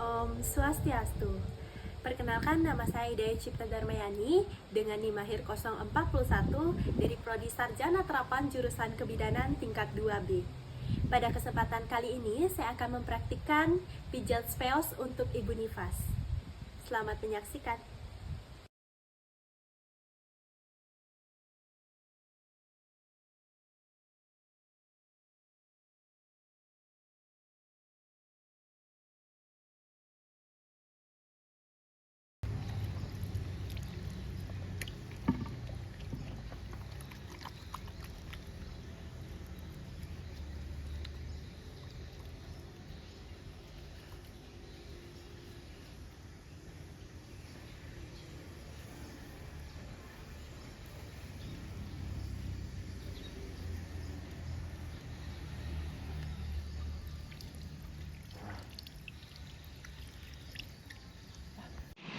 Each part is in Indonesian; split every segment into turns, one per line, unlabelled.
Om Swastiastu. Perkenalkan, nama saya Hidayah Cipta Darmayani dengan NIM lahir 041 dari Prodi Sarjana Terapan jurusan Kebidanan tingkat 2B. Pada kesempatan kali ini saya akan mempraktikkan pijat speos untuk Ibu Nifas. Selamat menyaksikan.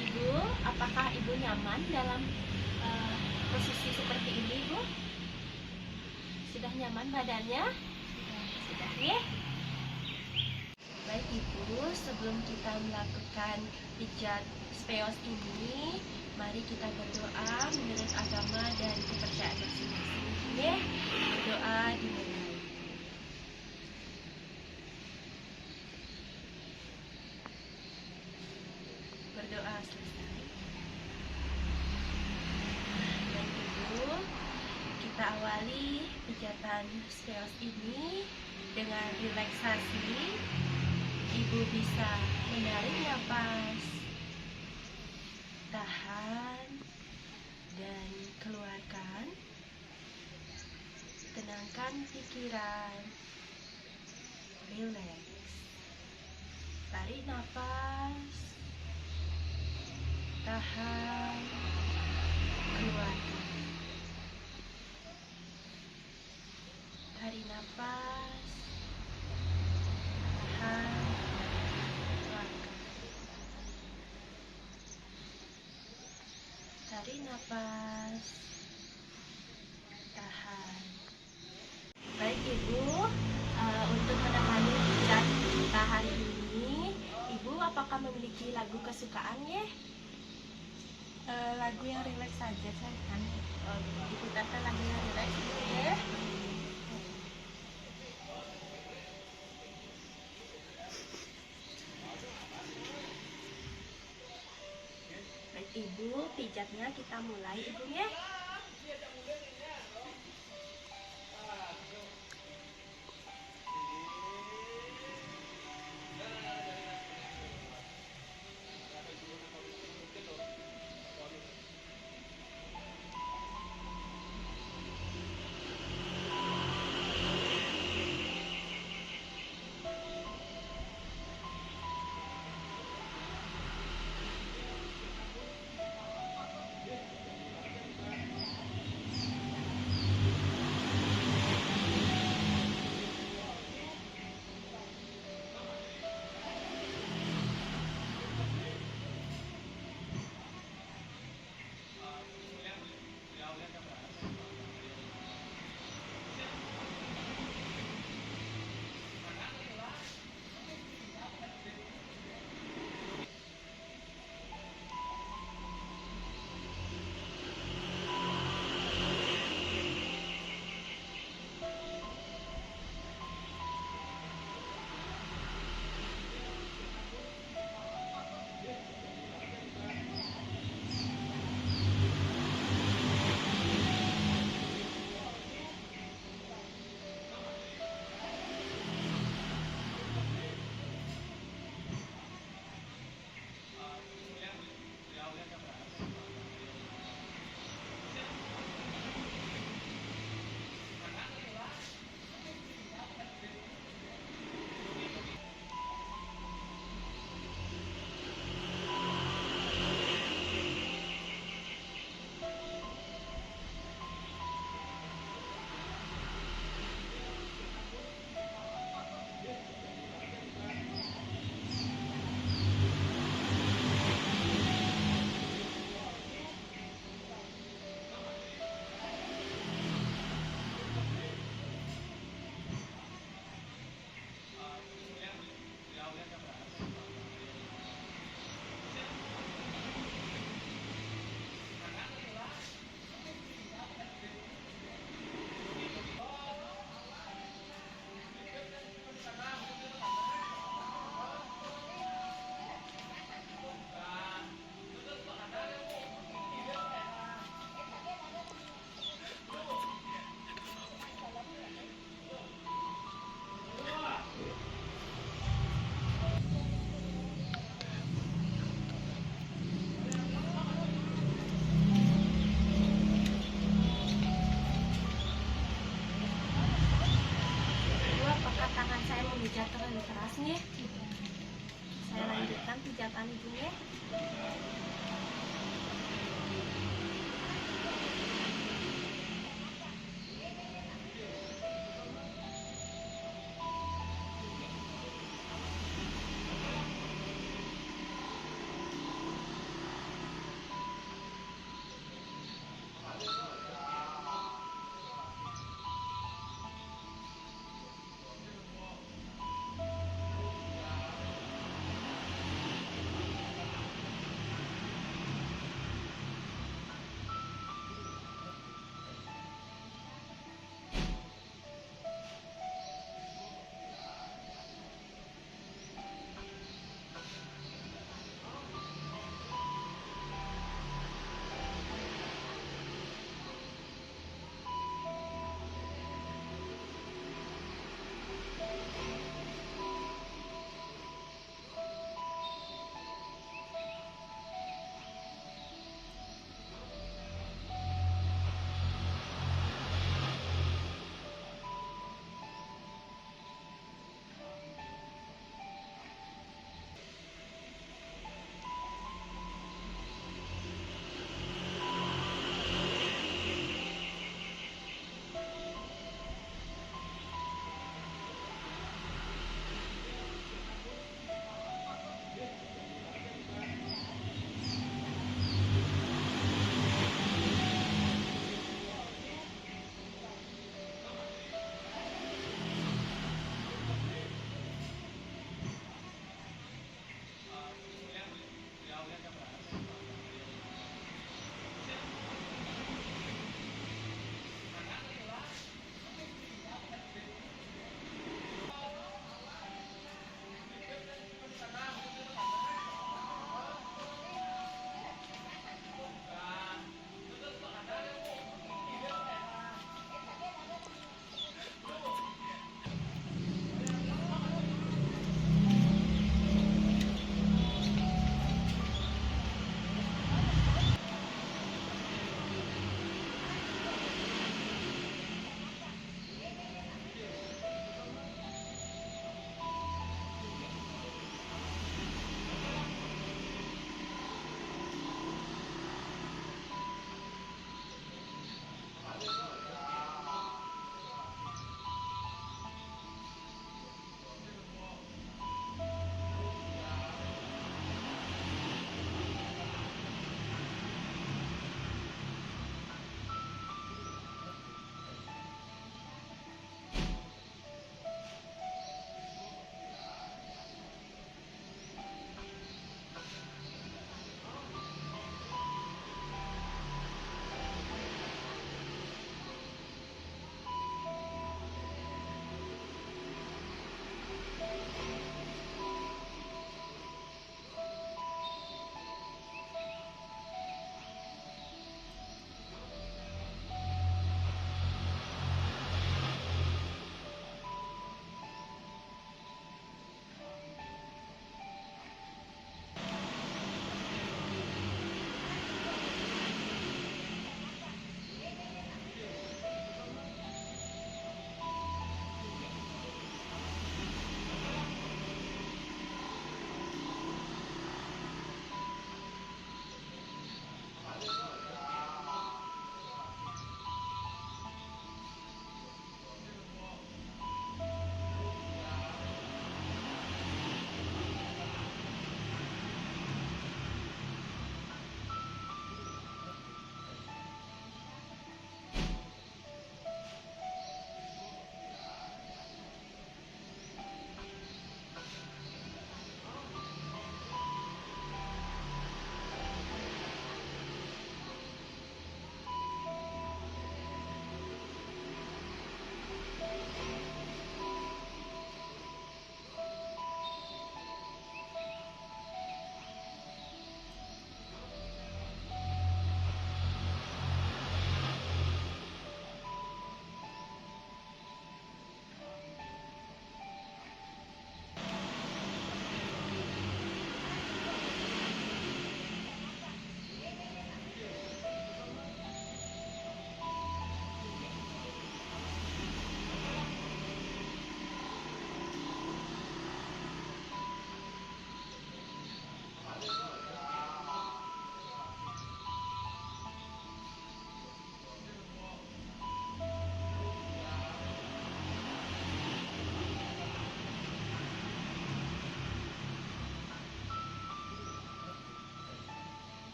Ibu, apakah Ibu nyaman dalam posisi seperti ini, Bu? Sudah nyaman badannya? Sudah, ya? Baik, Ibu, sebelum kita melakukan pijat speos ini, mari kita berdoa menurut agama dan kepercayaan masing-masing, ya? Berdoa dimulai. Berdoa selesai. Baik, Ibu, kita awali pijatan speos ini dengan relaksasi. Ibu bisa menarik napas, tahan, dan keluarkan. Tenangkan pikiran, rileks. Tarik napas, tahan, keluarkan. Tarik napas, tahan, keluarkan. Tarik napas, tahan. Baik, Ibu, untuk menemani pijat kita hari ini, Ibu apakah memiliki lagu kesukaan, ya?
Lagu yang rileks saja, kan?
Diputarkan lagu yang rileks, ya. Baik, Ibu, pijatnya kita mulai, Ibu, ya. silakan Ibu ya.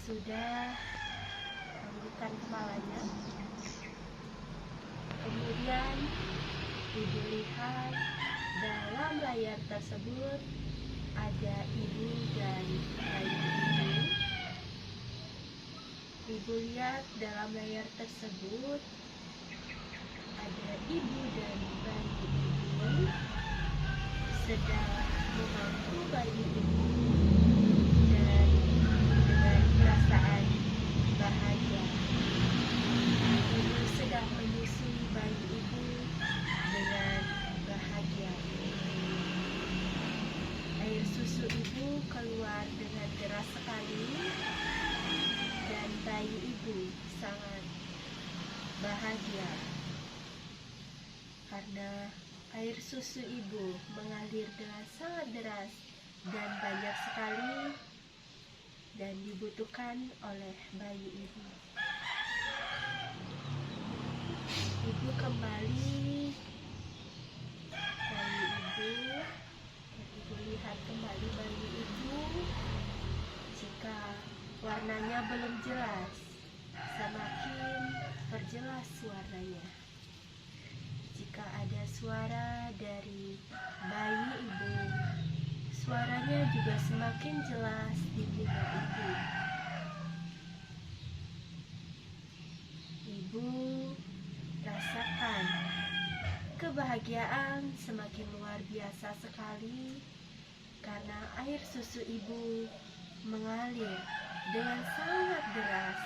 sudah, tundukkan kepalanya. Kemudian ibu lihat dalam layar tersebut ada ibu dan bayi ibu. Ibu lihat dalam layar tersebut ada ibu dan bayi ibu sedang memangku bayi ibu dan dengan perasaan bahagia. Ibu sedang menyusui bayi ibu dengan bahagia. Air susu ibu keluar dengan deras sekali dan bayi ibu sangat bahagia karena air susu ibu mengalir dengan sangat deras dan banyak sekali dan dibutuhkan oleh bayi ibu. Ibu kembali bayi ibu, dan ibu lihat kembali bayi ibu. Jika warnanya belum jelas, semakin perjelas warnanya. Jika ada suara dari bayi ibu, suaranya juga semakin jelas di telinga ibu. Ibu rasakan kebahagiaan semakin luar biasa sekali karena air susu ibu mengalir dengan sangat deras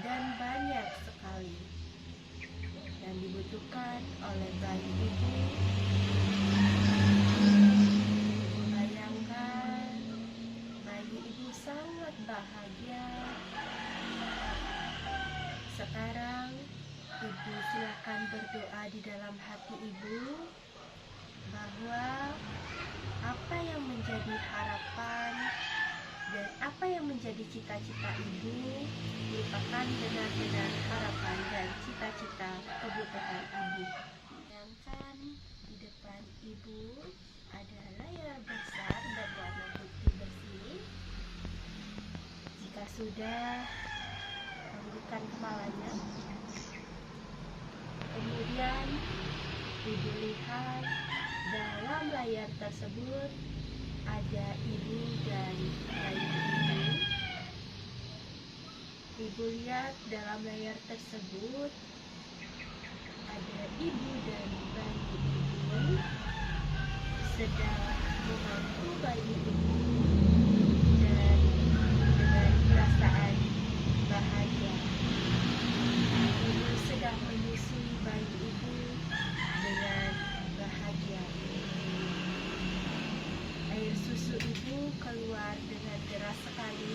dan banyak sekali yang dibutuhkan oleh bayi ibu. Ibu bayangkan bayi ibu sangat bahagia. Sekarang ibu silakan berdoa di dalam hati ibu bahwa apa yang menjadi harapan dan apa yang menjadi cita-cita ibu merupakan benar-benar harapan dan cita-cita kebutuhan ibu. Bayangkan di depan ibu ada layar besar berwarna putih bersih. Jika sudah, tundukkan kepalanya. Kemudian ibu lihat dalam layar tersebut ada ibu dan bayi ibu. Ibu lihat dalam layar tersebut ada ibu dan bayi ibu sedang memangku bayi ibu dan dengan perasaan bahagia. Ibu sedang menyusui bayi ibu dengan bahagia. Air susu ibu keluar dengan deras sekali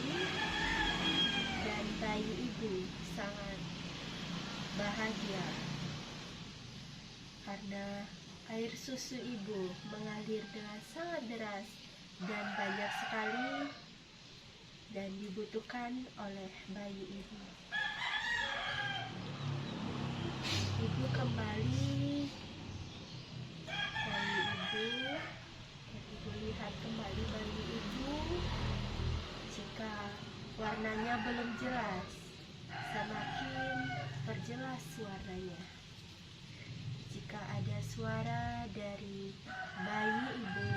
dan bayi ibu sangat bahagia karena air susu ibu mengalir dengan sangat deras dan banyak sekali dan dibutuhkan oleh bayi ibu. Ibu kembali bayi ibu, dan ibu lihat kembali bayi ibu. Jika warnanya belum jelas, semakin perjelas warnanya. Jika ada suara dari bayi ibu,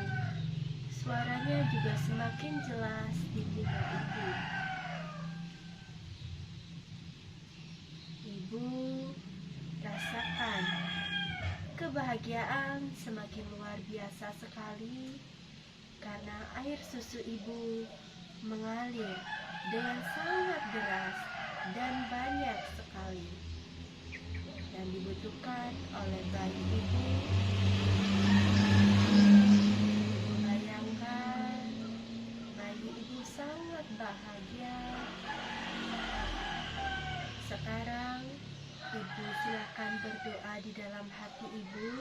suaranya juga semakin jelas di telinga ibu. Ibu rasakan kebahagiaan semakin luar biasa sekali karena air susu ibu mengalir dengan sangat deras dan banyak sekali yang dibutuhkan oleh bayi ibu. Ibu bayangkan bayi ibu sangat bahagia. Sekarang ibu silakan berdoa di dalam hati ibu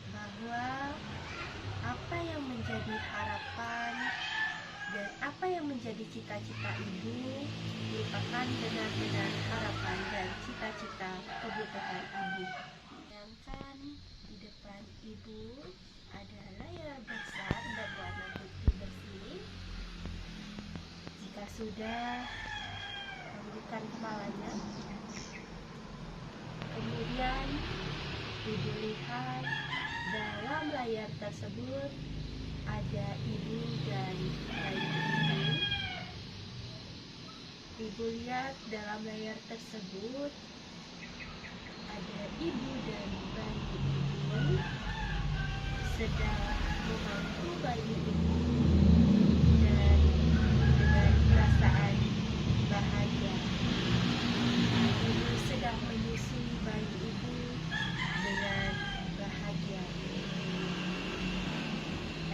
bahwa apa yang menjadi harapan dan apa yang menjadi cita-cita ibu merupakan benar-benar harapan dan cita-cita kebutuhan ibu. Bayangkan di depan ibu ada layar besar berwarna putih bersih. Jika sudah, tundukkan kepalanya. Kemudian ibu lihat dalam layar tersebut ada ibu dan bayi ibu. Ibu lihat dalam layar tersebut ada ibu dan bayi ibu sedang memangku bayi ibu dan dengan perasaan bahagia. Ibu sedang menyusui bayi ibu dengan bahagia.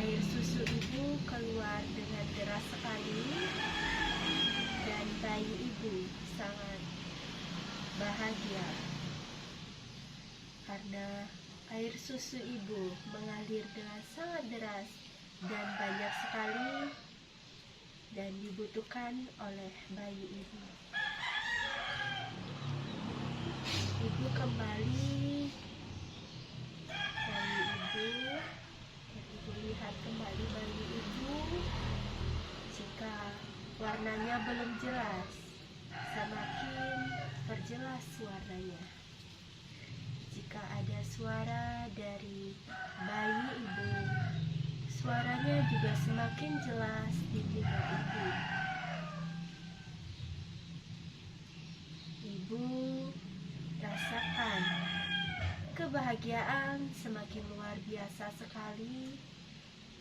Air susu ibu keluar dengan deras sekali dan bayi ibu sangat bahagia karena air susu ibu mengalir dengan sangat deras dan banyak sekali dan dibutuhkan oleh bayi ibu. Ibu kembali bayi ibu dan ibu lihat kembali bayi ibu. Jika warnanya belum jelas, semakin perjelas warnanya. Jika ada suara dari bayi ibu, suaranya juga semakin jelas di telinga ibu. Ibu rasakan kebahagiaan semakin luar biasa sekali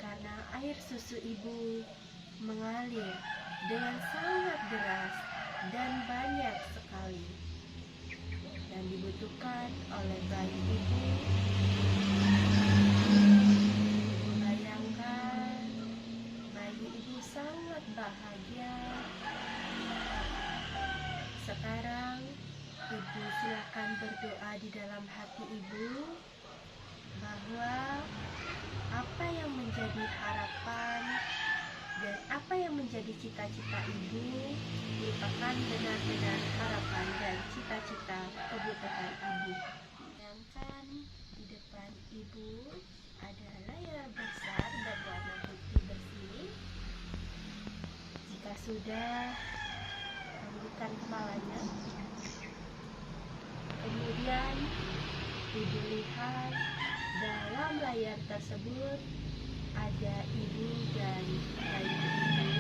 karena air susu ibu mengalir dengan sangat deras dan banyak sekali dan dibutuhkan oleh bayi ibu. Ibu bayangkan bayi ibu sangat bahagia. Sekarang ibu silakan berdoa di dalam hati ibu bahwa apa yang menjadi harapan dan apa yang menjadi cita-cita ibu merupakan benar-benar harapan dan cita-cita kebutuhan ibu. Sedangkan di depan ibu ada layar besar berwarna putih bersih. Jika sudah, tundukkan kepalanya. Kemudian ibu lihat dalam layar tersebut ada ibu dan bayi ibu.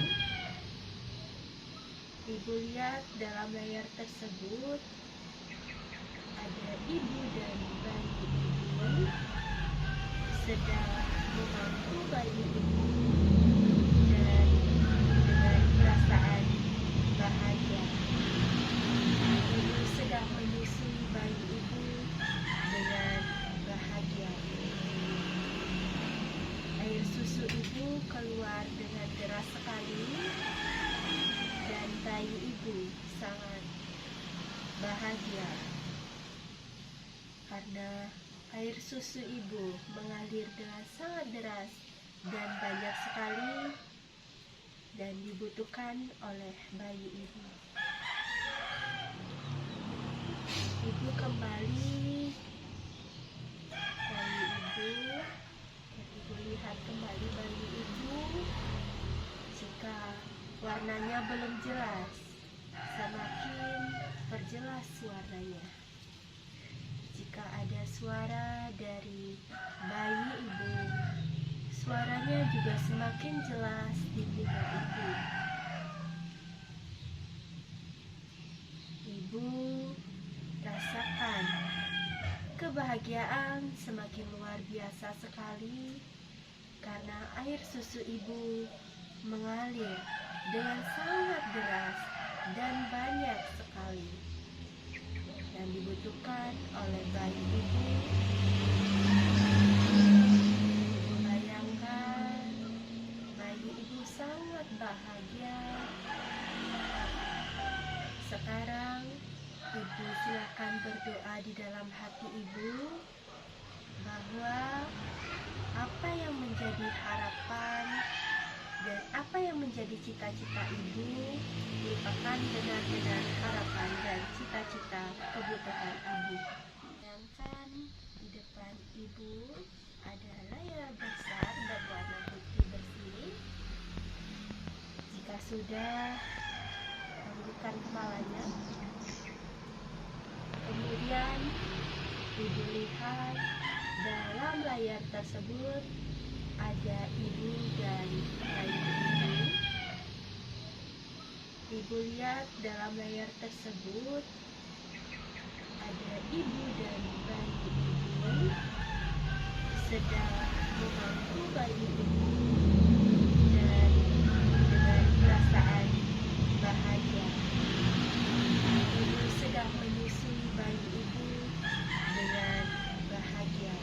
Ibu lihat dalam layar tersebut ada ibu dan bayi ibu sedang memangku bayi ibu dan dengan perasaan bahagia. Ibu sedang menyusui bayi ibu dengan bahagia. Air susu ibu keluar dengan deras sekali dan bayi ibu sangat bahagia karena air susu ibu mengalir dengan sangat deras dan banyak sekali dan dibutuhkan oleh bayi ibu. Ibu kembali bayi ibu dan ibu lihat kembali bayi ibu. Jika warnanya belum jelas, semakin perjelas warnanya. Jika ada suara dari bayi ibu, suaranya juga semakin jelas di telinga ibu. Ibu rasakan kebahagiaan semakin luar biasa sekali karena air susu ibu mengalir dengan sangat deras dan banyak sekali dan dibutuhkan oleh bayi ibu. Ibu bayangkan bayi ibu sangat bahagia. Sekarang ibu silakan berdoa di dalam hati ibu bahwa apa yang menjadi harapan dan apa yang menjadi cita-cita ibu merupakan benar-benar harapan dan cita-cita kebutuhan ibu. Sedangkan di depan ibu ada layar besar berwarna putih bersih. Jika sudah, menundukkan kepalanya. Kemudian ibu lihat dalam layar tersebut ada ibu dan bayi ibu. Ibu lihat dalam layar tersebut ada ibu dan bayi ibu sedang memangku bayi ibu dan dengan perasaan bahagia. Ibu sedang menyusui bayi ibu dengan bahagia.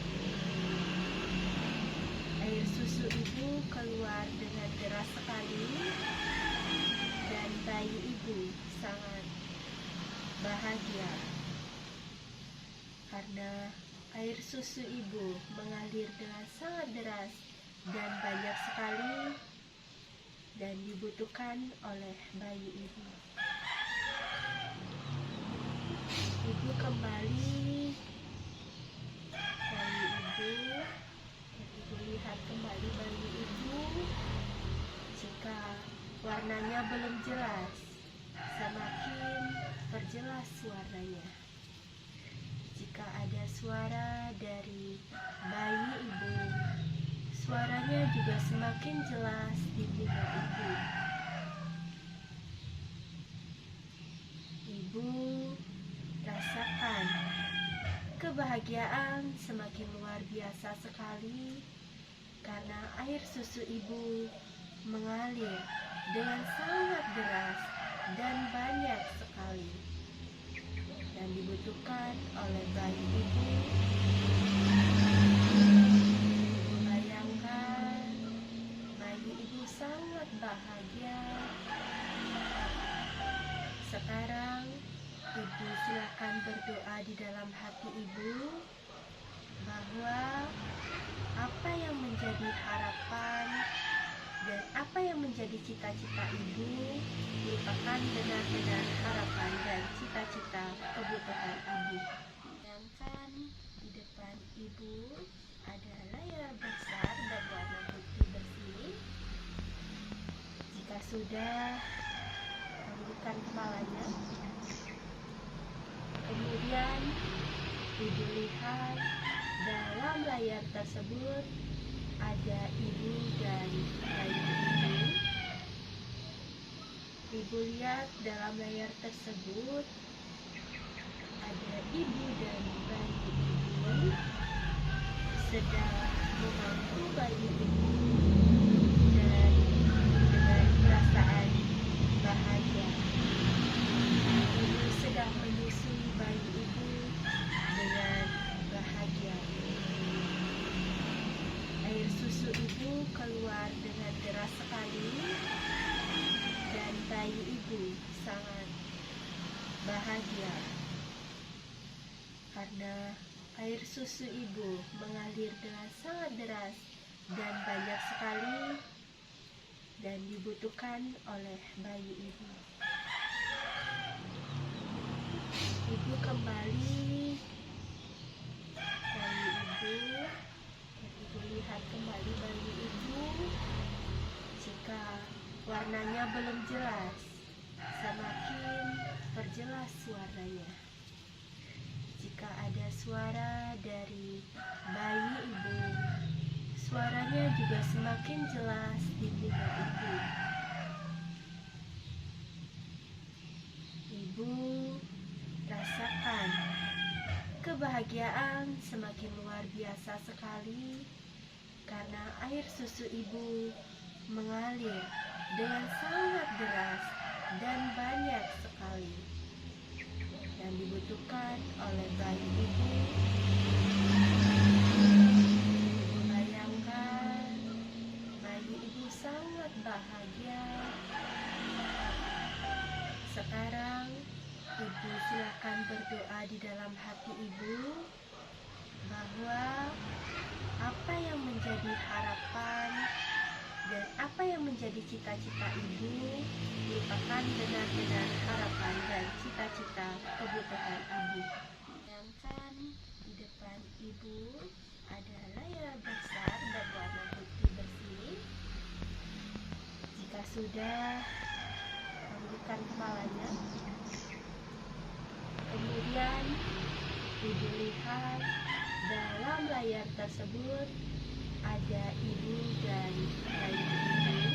Air susu ibu keluar dengan deras sekali dan bayi ibu sangat bahagia karena air susu ibu mengalir dengan sangat deras dan banyak sekali dan dibutuhkan oleh bayi ibu. Ibu kembali bayi ibu dan ibu lihat kembali bayi ibu. Jika warnanya belum jelas, semakin perjelas warnanya. Jika ada suara dari bayi ibu, suaranya juga semakin jelas di telinga ibu. Ibu rasakan kebahagiaan semakin luar biasa sekali karena air susu ibu mengalir dengan sangat deras dan banyak sekali yang dibutuhkan oleh bayi ibu. Ibu bayangkan bayi ibu sangat bahagia. Sekarang ibu silakan berdoa di dalam hati ibu bahwa apa yang menjadi harapan dan apa yang menjadi cita-cita ibu merupakan benar-benar harapan dan cita-cita kebutuhan ibu. Sedangkan di depan ibu ada layar besar berwarna putih bersih. Jika sudah, tundukkan kepalanya. Kemudian ibu lihat dalam layar tersebut ada ibu dan bayi ibu. Ibu lihat dalam layar tersebut ada ibu dan bayi ibu sedang memangku bayi ibu dan dengan perasaan bahagia. Ibu sedang menyusui bayi ibu dengan bahagia. Air susu ibu keluar dengan deras sekali dan bayi ibu sangat bahagia karena air susu ibu mengalir dengan sangat deras dan banyak sekali dan dibutuhkan oleh bayi ibu. Ibu kembali bayi ibu dan ibu lihat kembali bayi ibu. Jika warnanya belum jelas, semakin perjelas warnanya. Jika ada suara dari bayi ibu, suaranya juga semakin jelas di telinga ibu. Ibu rasakan kebahagiaan semakin luar biasa sekali karena air susu ibu mengalir dengan sangat deras dan banyak sekali yang dibutuhkan oleh bayi ibu. Ibu bayangkan bayi ibu sangat bahagia. Sekarang ibu silakan berdoa di dalam hati ibu bahwa apa yang menjadi harapan dan apa yang menjadi cita-cita ibu merupakan benar-benar harapan dan cita-cita kebutuhan ibu. Sedangkan di depan ibu ada layar besar berwarna putih bersih. Jika sudah, tundukkan kepalanya. Kemudian ibu lihat dalam layar tersebut ada ibu dan bayi ibu.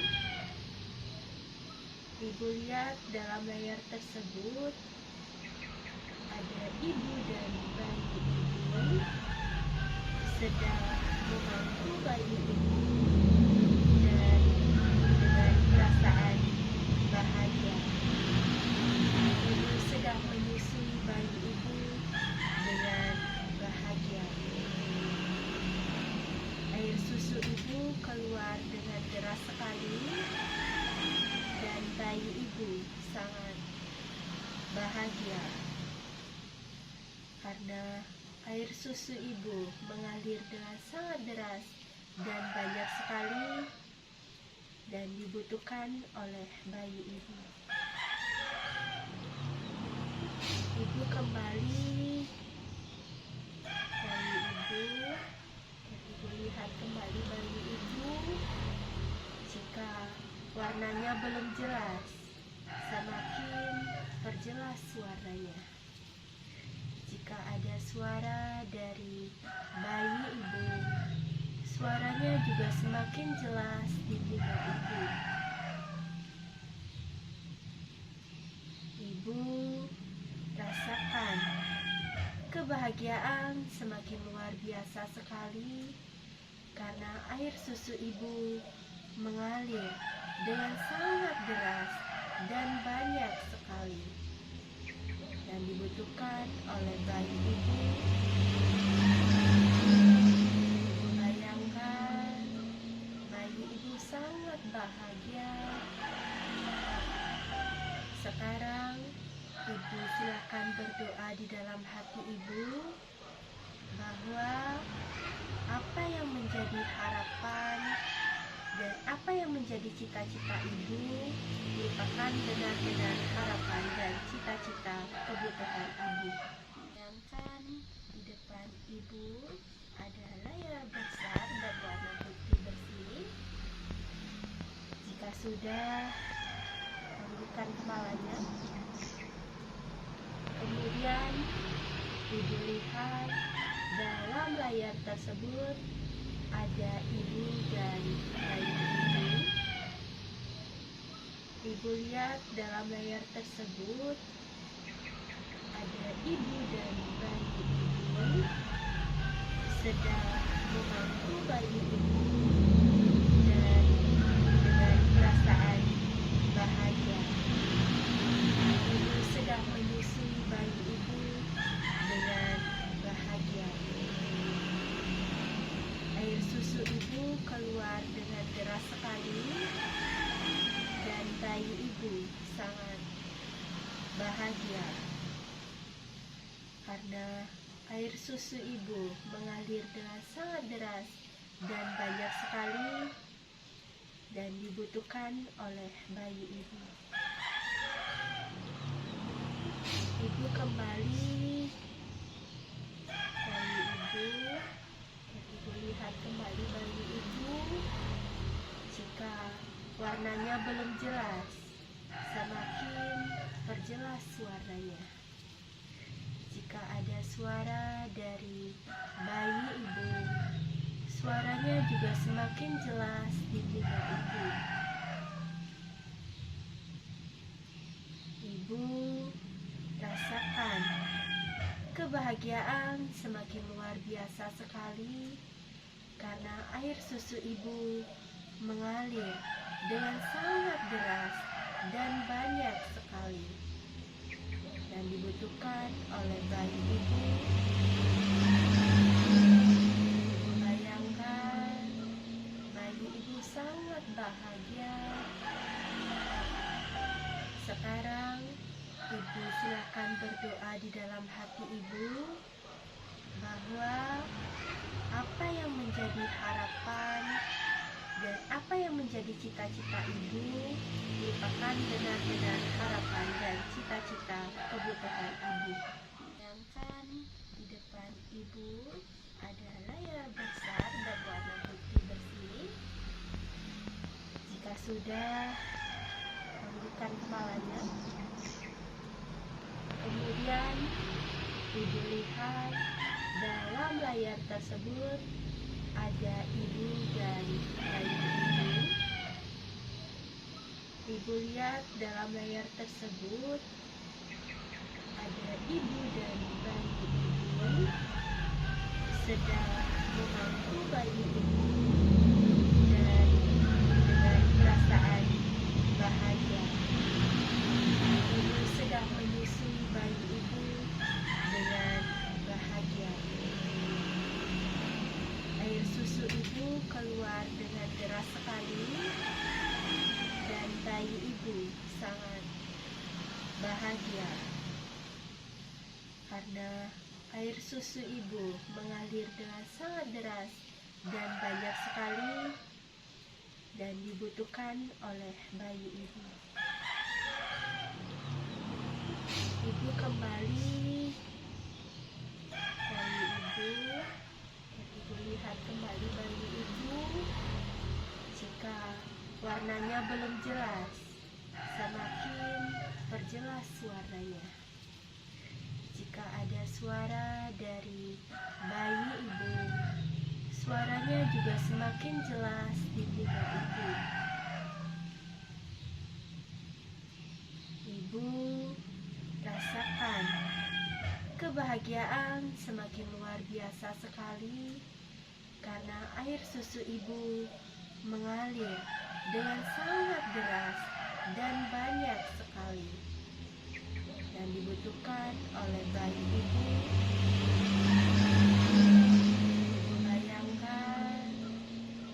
Ibu lihat dalam layar tersebut ada ibu dan bayi ibu sedang memangku bayi ibu dan dengan perasaan bahagia. Ibu sedang menyusui bayi ibu dengan bahagia. Air susu ibu keluar dengan deras sekali dan bayi ibu sangat bahagia karena air susu ibu mengalir dengan sangat deras dan banyak sekali dan dibutuhkan oleh bayi ibu. Ibu kembali bayi ibu dan ibu lihat kembali bayi ibu. Jika warnanya belum jelas, semakin perjelas warnanya. Jika ada suara dari bayi ibu, suaranya juga semakin jelas di telinga ibu. Ibu rasakan kebahagiaan semakin luar biasa sekali karena air susu ibu mengalir dengan sangat deras dan banyak sekali dan dibutuhkan oleh bayi ibu. Ibu bayangkan bayi ibu sangat bahagia. Sekarang ibu silakan berdoa di dalam hati ibu bahwa apa yang menjadi harapan dan apa yang menjadi cita-cita ibu merupakan benar-benar harapan dan cita-cita kebutuhan ibu. Bayangkan di depan ibu ada layar besar berwarna putih bersih. Jika sudah, tundukkan kepalanya. Kemudian ibu lihat dalam layar tersebut ada ibu dan bayi ibu. Ibu lihat dalam layar tersebut ada ibu dan bayi ibu sedang memangku bayi ibu dan dengan perasaan bahagia. Ibu sedang menyusui bayi ibu dengan bahagia. Air susu ibu keluar dengan deras sekali dan bayi ibu sangat bahagia karena air susu ibu mengalir dengan sangat deras dan banyak sekali dan dibutuhkan oleh bayi ibu. Ibu kembali bayi ibu dan ibu lihat kembali bayi ibu. Jika warnanya belum jelas, semakin perjelas warnanya. Jika ada suara dari bayi ibu, suaranya juga semakin jelas di telinga ibu. Ibu rasakan kebahagiaan semakin luar biasa sekali karena air susu ibu mengalir dengan sangat deras dan banyak sekali dan dibutuhkan oleh bayi ibu. Ibu bayangkan bayi ibu sangat bahagia. Sekarang ibu silakan berdoa di dalam hati ibu bahwa apa yang menjadi harapan dan apa yang menjadi cita-cita ibu merupakan benar-benar harapan dan cita-cita kebutuhan ibu. Bayangkan di depan ibu ada layar besar berwarna putih bersih. Jika sudah, pijatkan kepalanya. Kemudian ibu lihat dalam layar tersebut ada ibu dan bayi ibu. Ibu lihat dalam layar tersebut ada ibu dan bayi ibu sedang memangku bayi ibu dan dengan perasaan bahagia. Ibu sedang menyusui bayi ibu dengan bahagia. Air susu ibu keluar dengan deras sekali dan bayi ibu sangat bahagia karena air susu ibu mengalir dengan sangat deras dan banyak sekali dan dibutuhkan oleh bayi ibu. Ibu kembali bayi ibu dan ibu lihat kembali bayi ibu. Jika warnanya belum jelas, semakin perjelas warnanya. Jika ada suara dari bayi ibu, suaranya juga semakin jelas di telinga ibu. Ibu rasakan kebahagiaan semakin luar biasa sekali karena air susu ibu mengalir dengan sangat deras dan banyak sekali dan dibutuhkan oleh bayi ibu. Ibu bayangkan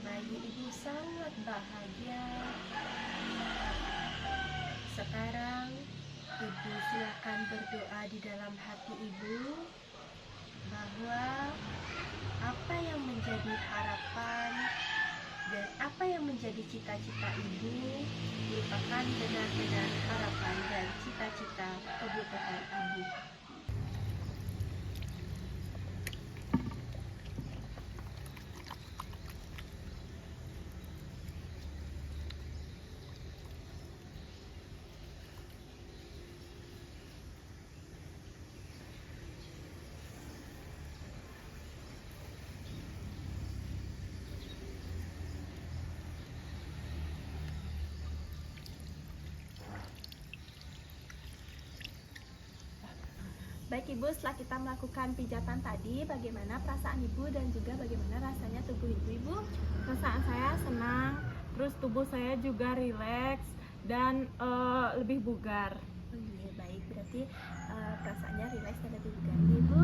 bayi ibu sangat bahagia. Sekarang ibu silakan berdoa di dalam hati ibu bahwa apa yang menjadi harapan dan apa yang menjadi cita-cita ibu merupakan benar-benar harapan dan cita-cita kebutuhan ibu.
Baik Ibu, setelah kita melakukan pijatan tadi, bagaimana perasaan Ibu dan juga bagaimana rasanya tubuh Ibu? Ibu,
Perasaan saya senang, terus tubuh saya juga rileks dan lebih bugar.
oh iya baik, berarti perasaannya rileks dan lebih bugar. Ibu,